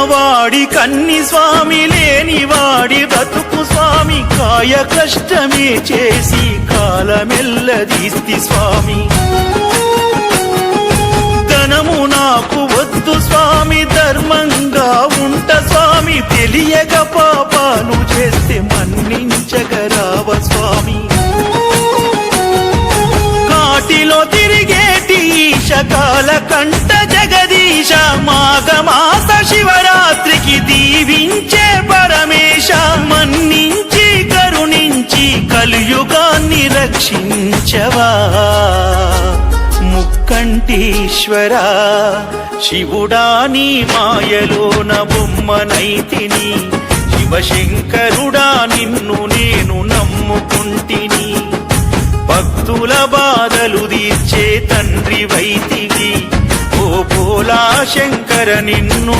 ఉన్నవాడి కన్ని స్వామి, లేని వాడి బ్రతుకు స్వామి, కాయ కష్టమే చేసి కాలమెల్లదీస్తి స్వామి. ధనము నాకు వద్దు స్వామి, ధర్మంగా ఉంట స్వామి, తెలియక పాపాలు చేస్తే మన్నించగరావ స్వామి. కాటిలో తిరిగేటి ఈశకాల కంట జగదీశ, మాఘమాస శివరాత్రికి దీవించే పరమేశ, మన్నించి కరుణించి కలియుగాన్ని రక్షించవా. ముక్కంటీశ్వరా శివుడా, నీ మాయలోన బొమ్మనైతిని, శివశంకరుడా నిన్ను నేను నమ్ముకుంటిని. భక్తుల బాధలు తీర్చే తండ్రి వైతివి, ఓ భోలా శంకర నిన్ను